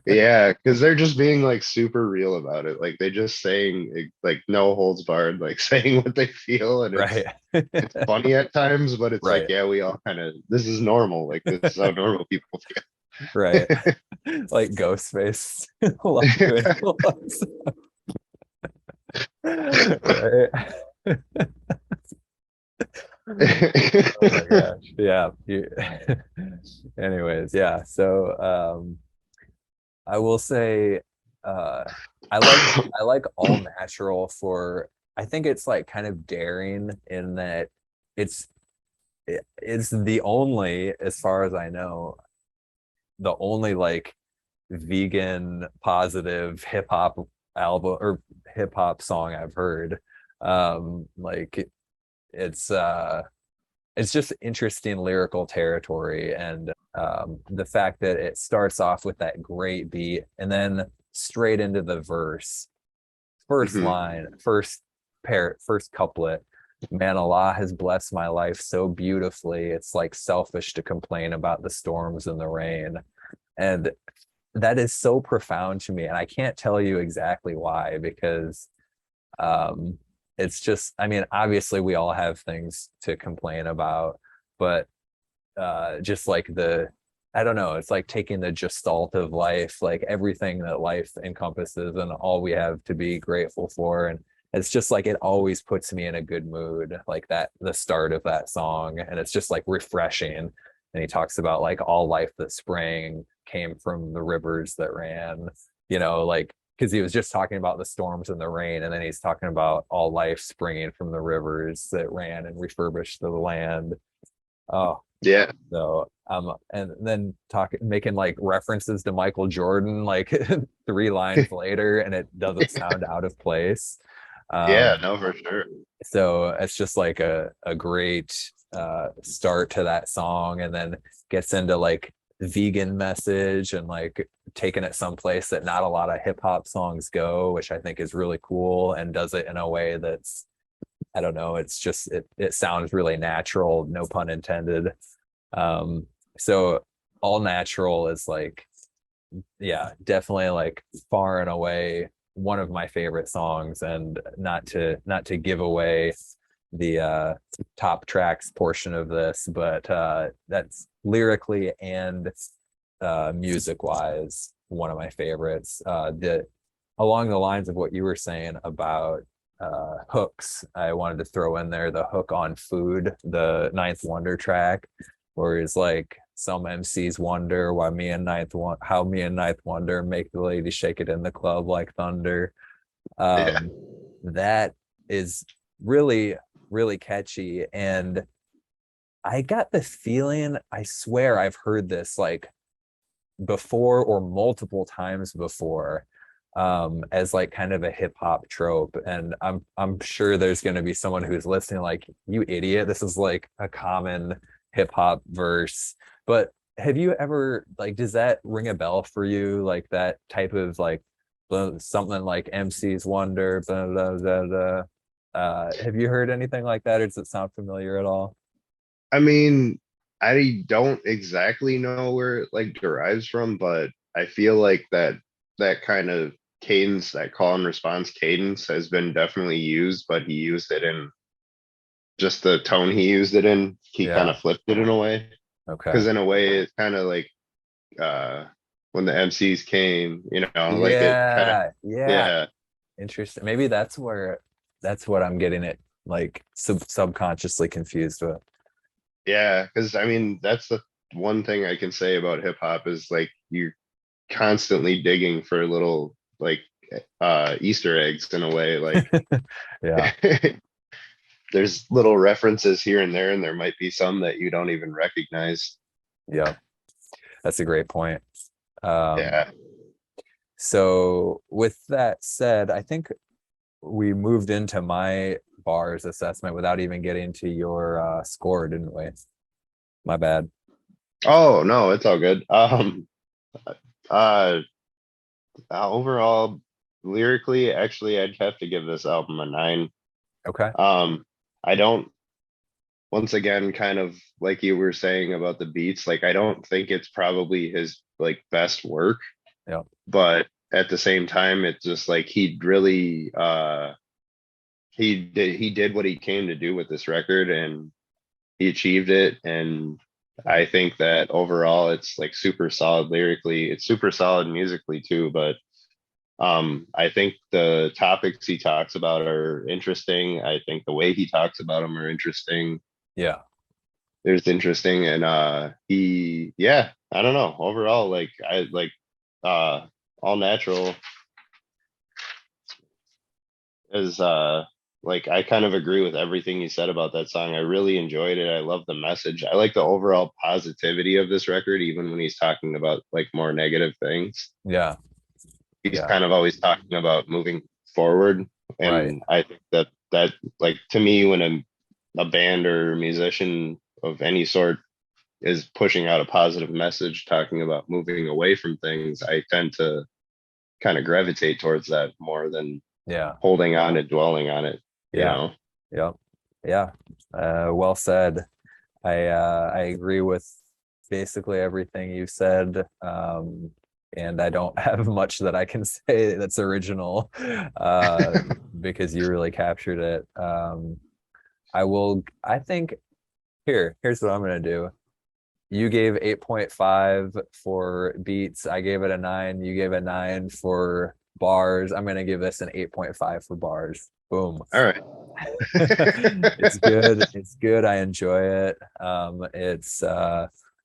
[SPEAKER 2] Yeah, because they're just being like super real about it. Like they just saying like no holds barred, like saying what they feel, and
[SPEAKER 1] Right.
[SPEAKER 2] it's funny at times, but it's like,
[SPEAKER 1] Right.
[SPEAKER 2] yeah, we all kind of this is normal. Like this is how normal people
[SPEAKER 1] Right. Like Ghostface. Love doing
[SPEAKER 2] feel.
[SPEAKER 1] looks. Right. Oh my gosh. Yeah. Anyways, yeah. So I will say uh I like I like All Natural for I think it's like kind of daring in that it's it's the only, as far as I know, the only like vegan positive hip hop album or hip hop song I've heard. Like it's it's just interesting lyrical territory, and the fact that it starts off with that great beat and then straight into the verse, first
[SPEAKER 2] Mhm.
[SPEAKER 1] line, first couplet. Man, Allah has blessed my life so beautifully. It's like selfish to complain about the storms and the rain. And that is so profound to me. And I can't tell you exactly why, because um, it's just, I mean, obviously we all have things to complain about, but just like I don't know, it's like taking the gestalt of life, like everything that life encompasses and all we have to be grateful for. And it's just like it always puts me in a good mood, like that, the start of that song. And it's just like refreshing. And he talks about like all life that sprang came from the rivers that ran, like because he was just talking about the storms and the rain, and then he's talking about all life springing from the rivers that ran and refurbished the land. Oh,
[SPEAKER 2] Yeah.
[SPEAKER 1] so and then making like references to Michael Jordan like three lines later, and it doesn't sound out of place.
[SPEAKER 2] Yeah,
[SPEAKER 1] Um,
[SPEAKER 2] no, for sure.
[SPEAKER 1] so it's just like a great start to that song, and then gets into like vegan message and like taking it someplace that not a lot of hip hop songs go, which I think is really cool, and does it in a way that's, I don't know, it's just it sounds really natural, no pun intended. Um, so all natural is like, yeah, definitely like far and away one of my favorite songs, and not to give away the top tracks portion of this, but that's lyrically and music wise one of my favorites. The Along the lines of what you were saying about hooks, I wanted to throw in there the hook on Food, the Ninth Wonder track, where he's like, some MCs wonder why how me and Ninth Wonder make the lady shake it in the club like thunder.
[SPEAKER 2] Yeah.
[SPEAKER 1] um that is really, really catchy. And I got the feeling, I swear I've heard this like before or multiple times before, as like kind of a hip hop trope. And I'm sure there's going to be someone who's listening like, you idiot, this is like a common hip hop verse. But have you ever, like, does that ring a bell for you, like that type of like something like MC's Wonder, blah, blah, blah, blah. Have you heard anything like that, or does it sound familiar at all?
[SPEAKER 2] I mean, I don't exactly know where it like derives from, but I feel like that kind of cadence, that call and response cadence has been definitely used, but he used it in just the tone he used it in. He kind
[SPEAKER 1] Yeah.
[SPEAKER 2] of flipped it in a way.
[SPEAKER 1] Okay.
[SPEAKER 2] Because in a way it's kind of like uh when the MCs came, like it kind of,
[SPEAKER 1] Yeah, yeah.
[SPEAKER 2] yeah.
[SPEAKER 1] Interesting. Maybe that's what I'm getting it like subconsciously confused with.
[SPEAKER 2] Yeah, because I mean that's the one thing I can say about hip hop is like you're constantly digging for little like Easter eggs in a way. Like
[SPEAKER 1] Yeah,
[SPEAKER 2] there's little references here and there, and there might be some that you don't even recognize.
[SPEAKER 1] yeah. That's a great point. Um,
[SPEAKER 2] Yeah.
[SPEAKER 1] so with that said, I think we moved into my bars assessment without even getting to your score, didn't we? My bad.
[SPEAKER 2] Oh no, it's all good. Uh, Overall, lyrically, actually, I'd have to give this album a 9.
[SPEAKER 1] Okay.
[SPEAKER 2] I don't, once again, kind of like you were saying about the beats, like I don't think it's probably his like best work,
[SPEAKER 1] Yeah.
[SPEAKER 2] but at the same time, it's just like he really he did what he came to do with this record, and he achieved it. And I think that overall it's like super solid lyrically, it's super solid musically too, but I think the topics he talks about are interesting. I think the way he talks about them are interesting.
[SPEAKER 1] Yeah.
[SPEAKER 2] There's interesting, and yeah, I don't know. Overall, like I like all natural is like I kind of agree with everything you said about that song. I really enjoyed it. I love the message. I like the overall positivity of this record, even when he's talking about like more negative things.
[SPEAKER 1] Yeah.
[SPEAKER 2] He's
[SPEAKER 1] Yeah.
[SPEAKER 2] kind of always talking about moving forward.
[SPEAKER 1] Right.
[SPEAKER 2] And I think that like to me, when a band or musician of any sort is pushing out a positive message, talking about moving away from things, I tend to kind of gravitate towards that more than
[SPEAKER 1] Yeah.
[SPEAKER 2] holding on and dwelling on it, you
[SPEAKER 1] Yeah.
[SPEAKER 2] know?
[SPEAKER 1] Yep. Yeah. Well said. I agree with basically everything you said. And I don't have much that I can say that's original, because you really captured it. I think here's what I'm gonna do. You gave 8.5 for beats. I gave it a 9. You gave a 9 for bars. I'm gonna give this an 8.5 for bars. Boom.
[SPEAKER 2] All right.
[SPEAKER 1] It's good. It's good. I enjoy it. It's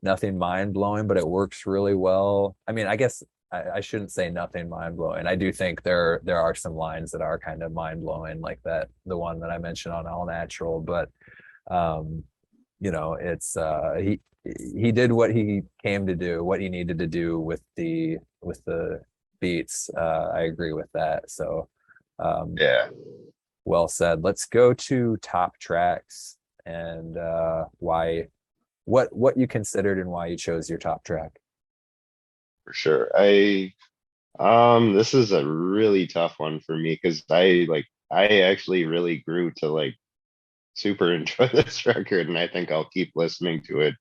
[SPEAKER 1] nothing mind blowing, but it works really well. I mean, I guess I shouldn't say nothing mind blowing. I do think there are some lines that are kind of mind blowing, like the one that I mentioned on All Natural, but um, it's he did what he came to do, what he needed to do with the beats. I agree with that. So um
[SPEAKER 2] Yeah,
[SPEAKER 1] well said. Let's go to top tracks and why what you considered and why you chose your top track.
[SPEAKER 2] for sure. This is a really tough one for me because I actually really grew to like super enjoy this record, and I think I'll keep listening to it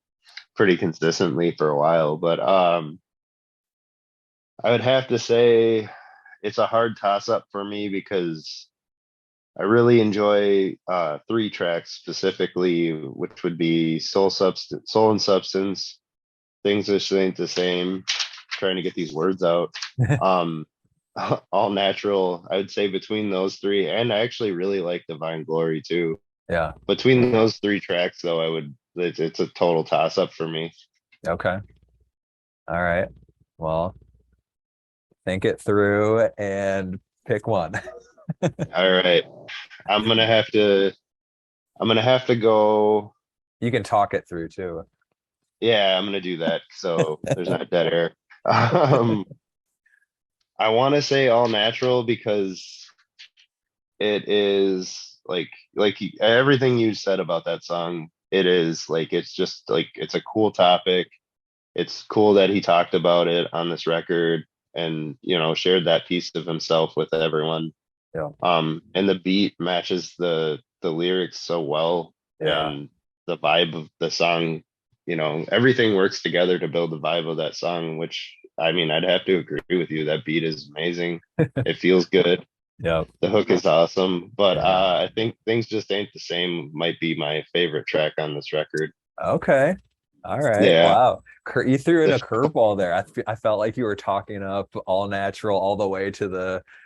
[SPEAKER 2] pretty consistently for a while. But I would have to say it's a hard toss up for me because I really enjoy three tracks specifically, which would be Soul and Substance, Things Just Ain't the Same. Trying to get these words out. Um, All Natural. I would say between those three, and I actually really like Divine Glory too.
[SPEAKER 1] Yeah.
[SPEAKER 2] Between those three tracks, though, it's a total toss up for me.
[SPEAKER 1] Okay. All right. Well, think it through and pick one.
[SPEAKER 2] All right, I'm gonna have to. I'm gonna have to go.
[SPEAKER 1] You can talk it through too.
[SPEAKER 2] Yeah, I'm gonna do that. So there's not dead air. Um, I want to say All Natural because it is everything you said about that song. It is like it's just like it's a cool topic. It's cool that he talked about it on this record and shared that piece of himself with everyone.
[SPEAKER 1] Yeah.
[SPEAKER 2] And the beat matches the lyrics so well,
[SPEAKER 1] Yeah.
[SPEAKER 2] and the vibe of the song, everything works together to build the vibe of that song, which I mean, I'd have to agree with you. That beat is amazing. It feels good.
[SPEAKER 1] Yeah.
[SPEAKER 2] The hook is awesome, but
[SPEAKER 1] Yeah.
[SPEAKER 2] I think Things Just Ain't the Same might be my favorite track on this record.
[SPEAKER 1] Okay. All right.
[SPEAKER 2] Yeah.
[SPEAKER 1] Wow. You threw in a
[SPEAKER 2] The-
[SPEAKER 1] curveball there. I felt like you were talking up All Natural all the way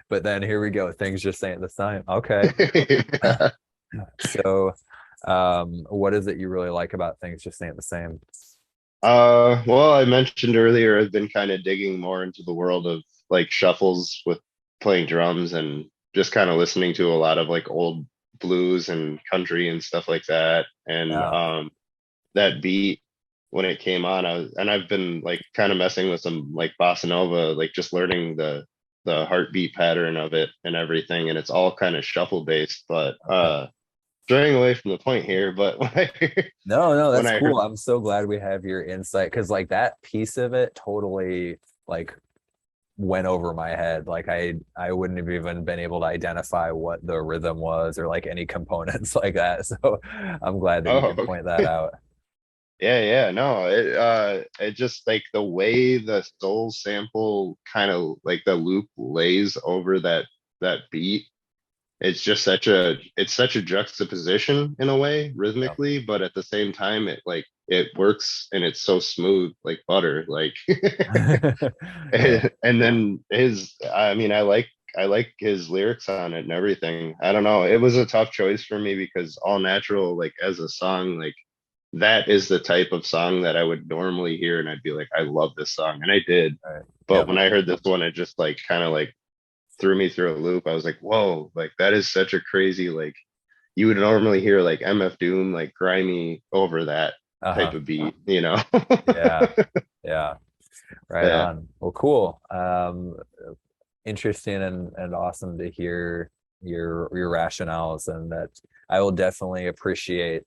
[SPEAKER 1] but then here we go. Things just ain't the same. Okay. So, what is it you really like about Things Just Ain't the Same?
[SPEAKER 2] well, I mentioned earlier, I've been kind of digging more into the world of like shuffles with playing drums and just kind of listening to a lot of like old blues and country and stuff like that. And
[SPEAKER 1] Yeah.
[SPEAKER 2] that beat when it came on, I've been like kind of messing with some like bossa nova, like just learning the heartbeat pattern of it and everything. And it's all kind of shuffle based, but
[SPEAKER 1] Okay.
[SPEAKER 2] straying away from the point here. But
[SPEAKER 1] No, no,
[SPEAKER 2] when
[SPEAKER 1] that's
[SPEAKER 2] I
[SPEAKER 1] cool.
[SPEAKER 2] heard,
[SPEAKER 1] I'm so glad we have your insight because like that piece of it totally like went over my head. Like I wouldn't have even been able to identify what the rhythm was or like any components like that. So I'm glad that you
[SPEAKER 2] oh,
[SPEAKER 1] can point that out.
[SPEAKER 2] yeah, yeah, no, it just like the way the soul sample kind of like the loop lays over that beat. It's such a juxtaposition in a way
[SPEAKER 1] Yeah.
[SPEAKER 2] rhythmically, but at the same time it works and it's so smooth like butter. Like
[SPEAKER 1] Yeah.
[SPEAKER 2] and then I mean I like his lyrics on it and everything. I don't know. It was a tough choice for me because All Natural, like as a song, like that is the type of song that I would normally hear and I'd be like, I love this song. And I did.
[SPEAKER 1] All right.
[SPEAKER 2] But
[SPEAKER 1] Yep.
[SPEAKER 2] when I heard this one, it just like kind of like threw me through a loop. I was like, whoa, like that is such a crazy, like you would normally hear like MF Doom, like grimy over that type
[SPEAKER 1] Uh-huh.
[SPEAKER 2] of beat, you know?
[SPEAKER 1] Yeah. Yeah. Right
[SPEAKER 2] Yeah.
[SPEAKER 1] on. Well, cool. Interesting and awesome to hear your rationales, and that I will definitely appreciate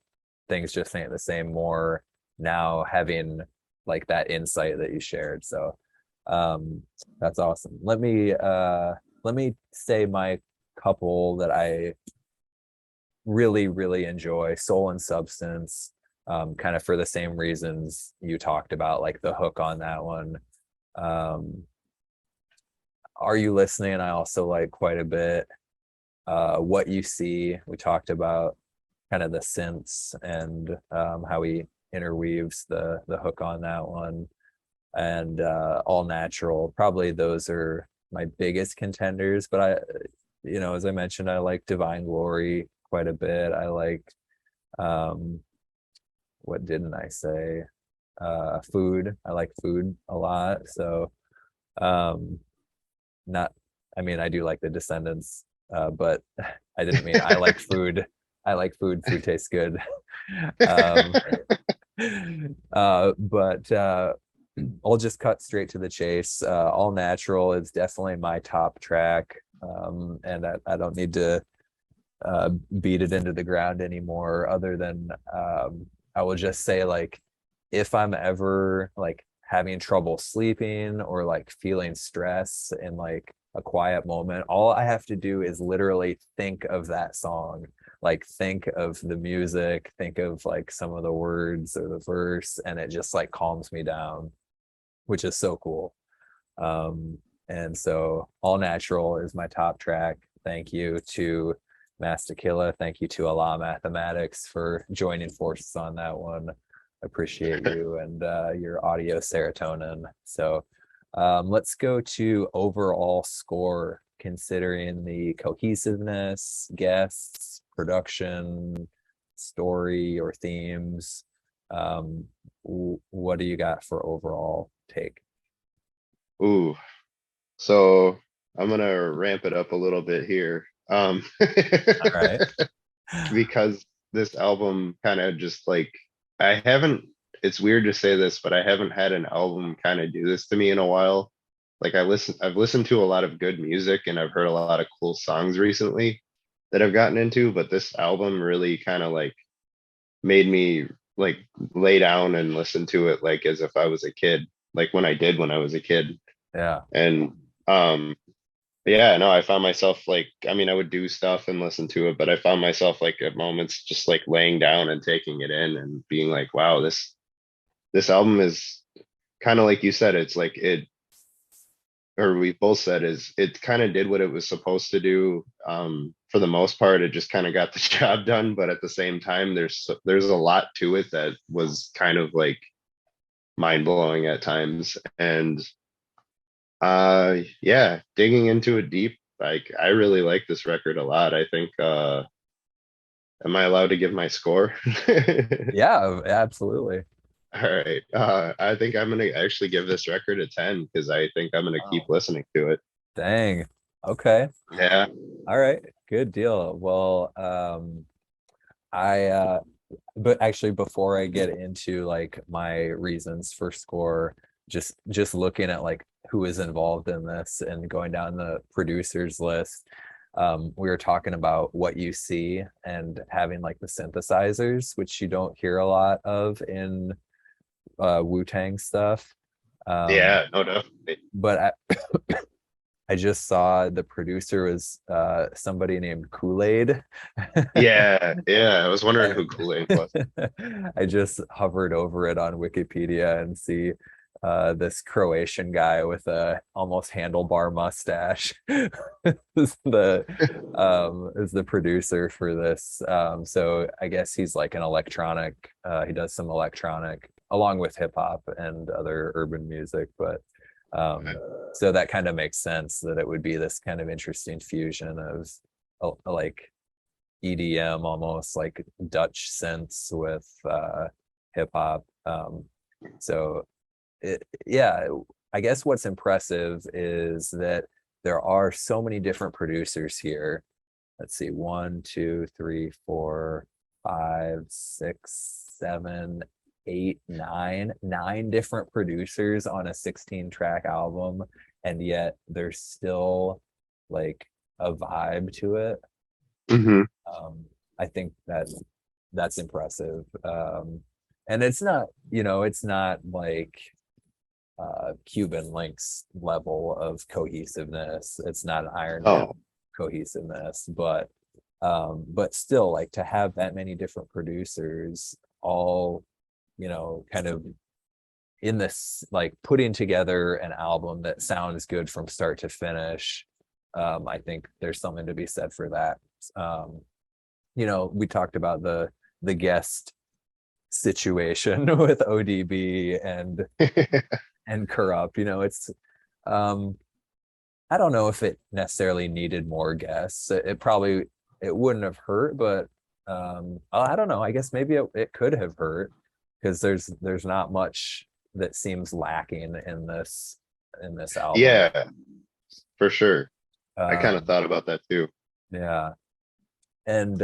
[SPEAKER 1] things just ain't the same more now, having like that insight that you shared. So um that's awesome. Let me say my couple that I really, really enjoy, Soul and Substance, kind of for the same reasons you talked about, like the hook on that one. Um, Are You Listening? I also like quite a bit. What You See, we talked about kind of the synths and how he interweaves the hook on that one. And All Natural, probably those are my biggest contenders. But as I mentioned, I like Divine Glory quite a bit. I like um, what didn't I say? Food. I like Food a lot. So um, not, I mean, I do like the Descendants, but I didn't mean I like Food. I like Food. Food tastes good. um, but I'll just cut straight to the chase. All Natural is definitely my top track, and I don't need to beat it into the ground anymore. Other than I will just say, like, if I'm ever like having trouble sleeping or like feeling stress in like a quiet moment, all I have to do is literally think of that song, like think of the music, think of like some of the words or the verse, and it just like calms me down, which is so cool. And so All Natural is my top track. Thank you to Masta Killa. Thank you to Allah Mathematics for joining forces on that one. Appreciate you and your audio serotonin. So let's go to overall score, considering the cohesiveness, guests, production, story, or themes. What do you got for overall take?
[SPEAKER 2] Ooh. So I'm gonna ramp it up a little bit here.
[SPEAKER 1] All right.
[SPEAKER 2] Because this album kind of just like I haven't it's weird to say this, but I haven't had an album kind of do this to me in a while. Like I've listened to a lot of good music and I've heard a lot of cool songs recently that I've gotten into, but this album really kind of like made me like lay down and listen to it like as if I was a kid, like when I was a kid.
[SPEAKER 1] Yeah.
[SPEAKER 2] And um yeah, no, I found myself like, I mean, I would do stuff and listen to it, but I found myself like at moments just like laying down and taking it in and being like, wow, this album is kind of like you said, it's like it, or we both said is it kind of did what it was supposed to do. For the most part, it just kind of got the job done, but at the same time, there's a lot to it that was kind of like mind blowing at times. And yeah, digging into it deep, like I really like this record a lot. I think am I allowed to give my score?
[SPEAKER 1] Yeah, absolutely.
[SPEAKER 2] All right. I think I'm gonna actually give this record a 10 because I think I'm gonna keep
[SPEAKER 1] Wow.
[SPEAKER 2] listening to it.
[SPEAKER 1] Dang. Okay.
[SPEAKER 2] Yeah.
[SPEAKER 1] All right. Good deal. Well, I but actually before I get into like my reasons for score, just looking at like who is involved in this and going down the producers list, we were talking about What You See and having like the synthesizers, which you don't hear a lot of in Wu-Tang stuff. Um,
[SPEAKER 2] Yeah, no, definitely.
[SPEAKER 1] but I just saw the producer was somebody named Kool-Aid.
[SPEAKER 2] Yeah, yeah. I was wondering who
[SPEAKER 1] And
[SPEAKER 2] Kool-Aid was.
[SPEAKER 1] I just hovered over it on Wikipedia and see this Croatian guy with a almost handlebar mustache is the producer for this. So I guess he's like an electronic. He does some electronic along with hip hop and other urban music, but um, so that kind of makes sense that it would be this kind of interesting fusion of like EDM, almost like Dutch synths with hip hop. So yeah, I guess what's impressive is that there are so many different producers here. Let's see, one, two, three, four, five, six, seven, eight, nine different producers on a 16 track album, and yet there's still like a vibe to it.
[SPEAKER 2] Hmm.
[SPEAKER 1] I think that's impressive. And it's not, it's not like Cuban Links level of cohesiveness. It's not an Iron Man
[SPEAKER 2] Oh,
[SPEAKER 1] cohesiveness, but still, like, to have that many different producers all, kind of in this, like, putting together an album that sounds good from start to finish. I think there's something to be said for that. We talked about the guest situation with ODB and Corrupt. It's um I don't know if it necessarily needed more guests. It probably, it wouldn't have hurt, but I don't know. I guess maybe it could have hurt because there's not much that seems lacking in this album.
[SPEAKER 2] yeah, for sure. I kind of
[SPEAKER 1] Um,
[SPEAKER 2] thought about that too.
[SPEAKER 1] yeah, and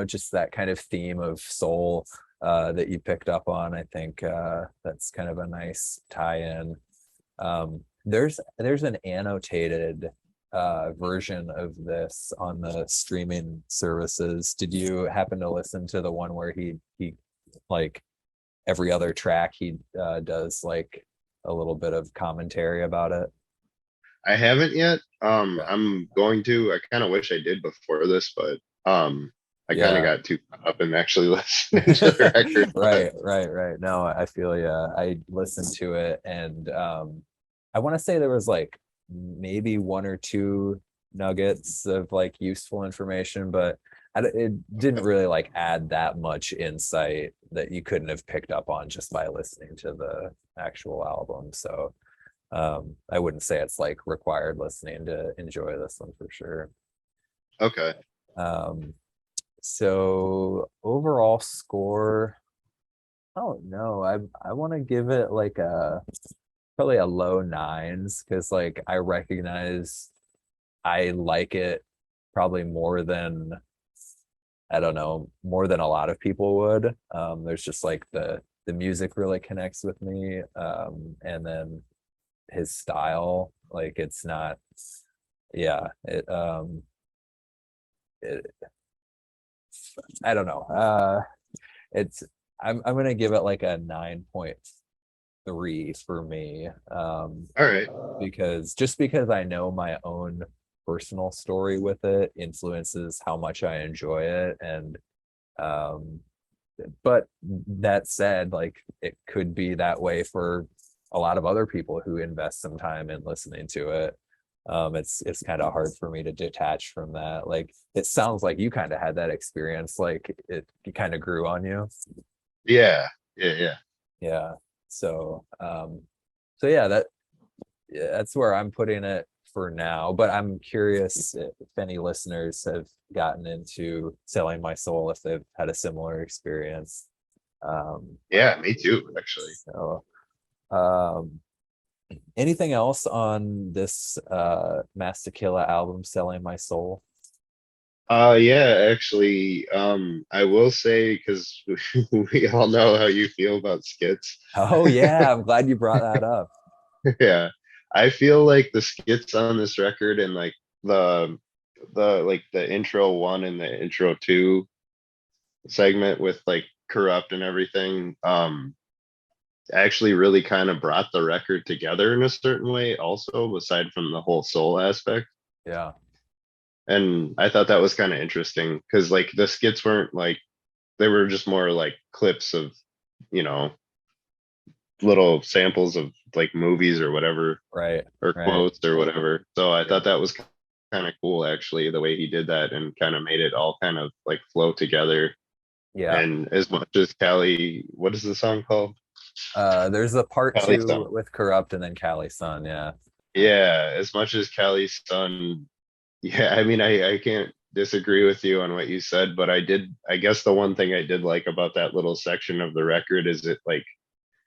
[SPEAKER 1] just that kind of theme of soul that you picked up on. I think that's kind of a nice tie-in. There's an annotated version of this on the streaming services. Did you happen to listen to the one where he like every other track he does like a little bit of commentary about it?
[SPEAKER 2] I haven't yet.
[SPEAKER 1] Yeah.
[SPEAKER 2] I'm going to. I kind of wish I did before this, but I kind of
[SPEAKER 1] Yeah.
[SPEAKER 2] got too caught up in actually listening to the record. But
[SPEAKER 1] Right. No, I feel yeah. I listened to it, and I want to say there was like maybe one or two nuggets of like useful information, but it didn't really like add that much insight that you couldn't have picked up on just by listening to the actual album. So I wouldn't say it's like required listening to enjoy this one for sure.
[SPEAKER 2] okay,
[SPEAKER 1] Um, so overall score, I don't know. I want to give it like a probably a low nines because like I recognize I like it probably more than, I don't know, more than a lot of people would. There's just like the music really connects with me. And then his style, like it's not, yeah, it I don't know. It's I'm gonna give it like a 9.3 for me.
[SPEAKER 2] all right,
[SPEAKER 1] Because I know my own personal story with it influences how much I enjoy it. And um but that said, like it could be that way for a lot of other people who invest some time in listening to it. It's kind of hard for me to detach from that. Like it sounds like you kind of had that experience, like it kind of grew on you.
[SPEAKER 2] yeah, yeah.
[SPEAKER 1] Yeah. So yeah, yeah, that's where I'm putting it for now. But I'm curious if any listeners have gotten into Selling My Soul, if they've had a similar experience. Um,
[SPEAKER 2] Yeah, me too, actually.
[SPEAKER 1] so, um, anything else on this Masta Killa album, Selling My Soul?
[SPEAKER 2] Yeah, actually, I will say because we all know how you feel about skits.
[SPEAKER 1] Oh yeah, I'm glad you brought that up.
[SPEAKER 2] Yeah, I feel like the skits on this record and like the the intro one and the intro two segment with like corrupt and everything, actually really kind of brought the record together in a certain way. Also, aside from the whole soul aspect.
[SPEAKER 1] Yeah,
[SPEAKER 2] And I thought that was kind of interesting because like the skits weren't like, they were just more like clips of, you know, little samples of like movies or whatever,
[SPEAKER 1] right,
[SPEAKER 2] or
[SPEAKER 1] right.
[SPEAKER 2] quotes or whatever. So I thought that was kind of cool actually, the way he did that and kind of made it all kind of like flow together.
[SPEAKER 1] Yeah.
[SPEAKER 2] And as much as Callie, what is the song called?
[SPEAKER 1] There's the part
[SPEAKER 2] Callie's
[SPEAKER 1] two
[SPEAKER 2] son.
[SPEAKER 1] with Corrupt and then Cali's son. Yeah.
[SPEAKER 2] Yeah, as much as Callie's son, yeah, I mean, I can't disagree with you on what you said, but I guess the one thing I did like about that little section of the record is it like,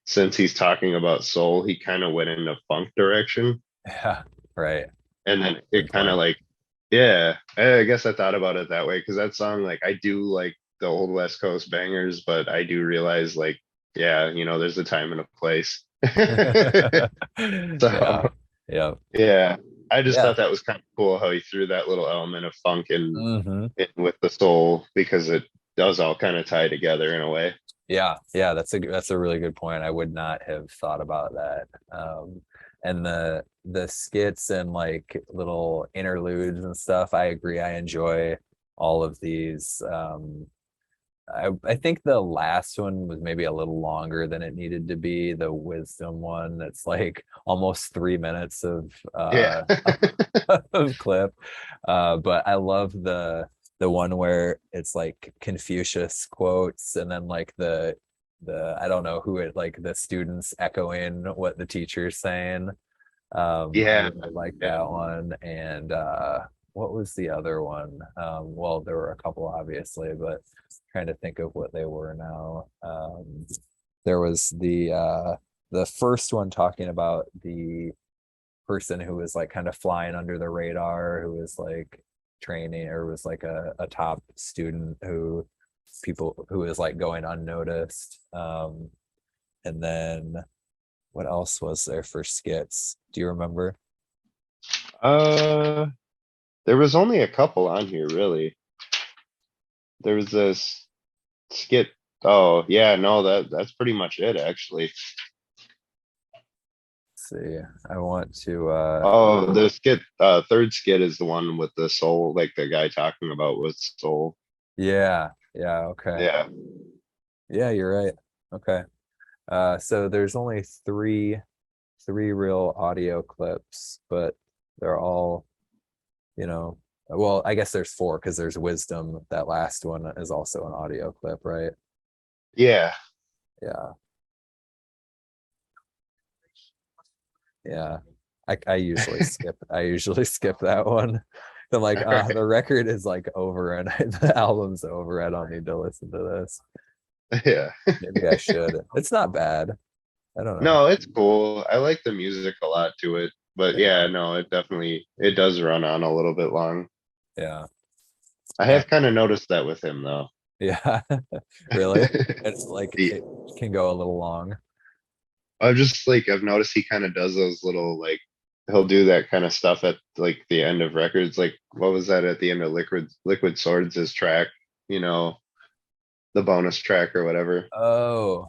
[SPEAKER 2] since he's talking about soul, he kind of went into funk direction.
[SPEAKER 1] Yeah. Right.
[SPEAKER 2] And then
[SPEAKER 1] Good
[SPEAKER 2] it kind of
[SPEAKER 1] point.
[SPEAKER 2] like, yeah, I guess I thought about it that way because that song, like, I do like the old West Coast bangers, but I do realize, like, yeah, there's a time and a place.
[SPEAKER 1] Yeah.
[SPEAKER 2] So,
[SPEAKER 1] Yeah.
[SPEAKER 2] yeah, I just
[SPEAKER 1] Yeah.
[SPEAKER 2] thought that was kind of cool how he threw that little element of funk
[SPEAKER 1] Hmm.
[SPEAKER 2] in with the soul because it does all kind of tie together in a way.
[SPEAKER 1] Yeah, yeah, that's a really good point. I would not have thought about that. And the skits and like little interludes and stuff, I agree. I enjoy all of these. I think the last one was maybe a little longer than it needed to be, the wisdom one. That's like almost 3 minutes
[SPEAKER 2] Yeah.
[SPEAKER 1] of clip. But I love the one where it's like Confucius quotes and then like the I don't know who it like the students echoing what the teacher's saying. I
[SPEAKER 2] Yeah.
[SPEAKER 1] really like
[SPEAKER 2] Yeah.
[SPEAKER 1] that one. And what was the other one? Well, there were a couple obviously, but trying to think of what they were now. There was the first one talking about the person who was like kind of flying under the radar, who was like training or was like a top student who was like going unnoticed. And then what else was there for skits? Do you remember?
[SPEAKER 2] Uh, there was only a couple on here, really. There was this skit. Oh, yeah, no, that's pretty much it, actually.
[SPEAKER 1] Let's see. I want to
[SPEAKER 2] Oh, the skit, third skit is the one with the soul, like the guy talking about with soul.
[SPEAKER 1] yeah, yeah, okay.
[SPEAKER 2] Yeah.
[SPEAKER 1] Yeah, you're right. Okay. So there's only three real audio clips, but they're all, you know, well, I guess there's four because there's Wisdom. That last one is also an audio clip, right?
[SPEAKER 2] Yeah.
[SPEAKER 1] Yeah, yeah. I usually skip that one. I'm like,
[SPEAKER 2] All right.
[SPEAKER 1] the record is like over and the album's over. I don't need to listen to this.
[SPEAKER 2] Yeah.
[SPEAKER 1] Maybe I should. It's not bad. I don't know.
[SPEAKER 2] No, it's cool. I like the music a lot to it. But
[SPEAKER 1] Yeah,
[SPEAKER 2] yeah, no, it does run on a little bit long.
[SPEAKER 1] yeah,
[SPEAKER 2] I
[SPEAKER 1] yeah,
[SPEAKER 2] have kind of noticed that with him though.
[SPEAKER 1] yeah. Really? It's like
[SPEAKER 2] The,
[SPEAKER 1] it can go a little long.
[SPEAKER 2] I've noticed he kind of does those little like he'll do that kind of stuff at like the end of records. Like what was that at the end of Liquid Swords, his track, you know, the bonus track or whatever.
[SPEAKER 1] Oh,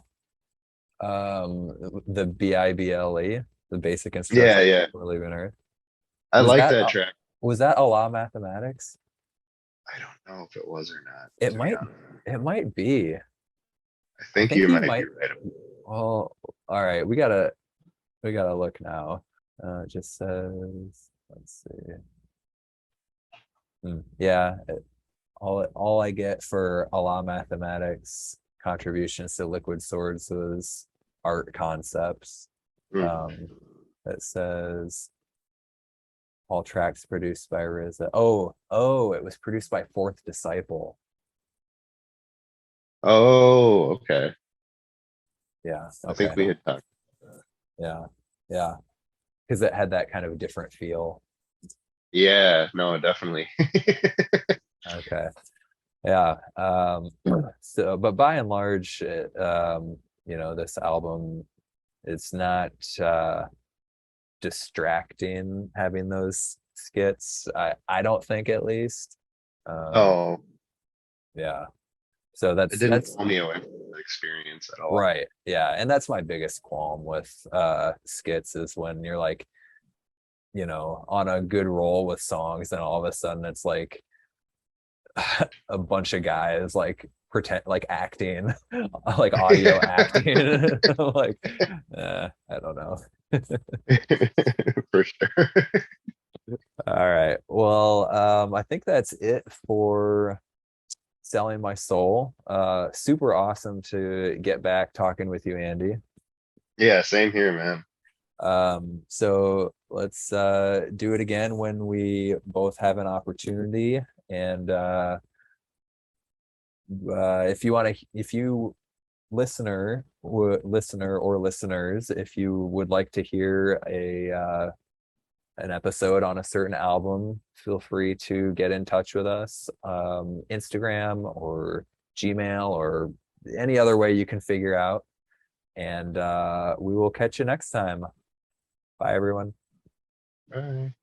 [SPEAKER 1] the Bible, the basic
[SPEAKER 2] Yeah,
[SPEAKER 1] instruction
[SPEAKER 2] yeah.
[SPEAKER 1] for leaving Earth.
[SPEAKER 2] I
[SPEAKER 1] Was
[SPEAKER 2] like
[SPEAKER 1] that
[SPEAKER 2] that track.
[SPEAKER 1] was that Allah mathematics?
[SPEAKER 2] I don't know if it was or not,
[SPEAKER 1] It
[SPEAKER 2] to be
[SPEAKER 1] might
[SPEAKER 2] honest.
[SPEAKER 1] it might be.
[SPEAKER 2] I
[SPEAKER 1] I
[SPEAKER 2] think
[SPEAKER 1] think
[SPEAKER 2] you
[SPEAKER 1] he
[SPEAKER 2] might be
[SPEAKER 1] might.
[SPEAKER 2] right.
[SPEAKER 1] Well, all right, we gotta look now. It just says, let's see. Yeah, all I get for Allah mathematics contributions to Liquid Swords was art concepts.
[SPEAKER 2] Hmm.
[SPEAKER 1] Um, it says all tracks produced by RZA. Oh, it was produced by Fourth Disciple.
[SPEAKER 2] Oh, okay.
[SPEAKER 1] Yeah,
[SPEAKER 2] I think
[SPEAKER 1] okay.
[SPEAKER 2] we had talked.
[SPEAKER 1] Yeah, yeah. Because it had that kind of different feel.
[SPEAKER 2] Yeah, no, definitely.
[SPEAKER 1] Okay. Yeah. So, but by and large, this album, it's not distracting having those skits. I don't think at least. Um,
[SPEAKER 2] Oh,
[SPEAKER 1] yeah. So
[SPEAKER 2] it
[SPEAKER 1] that's
[SPEAKER 2] didn't
[SPEAKER 1] that's
[SPEAKER 2] pull me away from the experience at all.
[SPEAKER 1] right. Yeah. And that's my biggest qualm with skits is when you're like, on a good roll with songs, and all of a sudden it's like a bunch of guys like pretend like acting, like audio acting. Like, I don't know.
[SPEAKER 2] For sure.
[SPEAKER 1] All right. Well, I think that's it for selling my soul. Super awesome to get back talking with you, Andy.
[SPEAKER 2] Yeah, same here, man.
[SPEAKER 1] So let's do it again when we both have an opportunity. And if you want to, if you listener or listeners, if you would like to hear an episode on a certain album, feel free to get in touch with us. Instagram or Gmail or any other way you can figure out. And we will catch you next time. Bye, everyone.
[SPEAKER 2] Bye.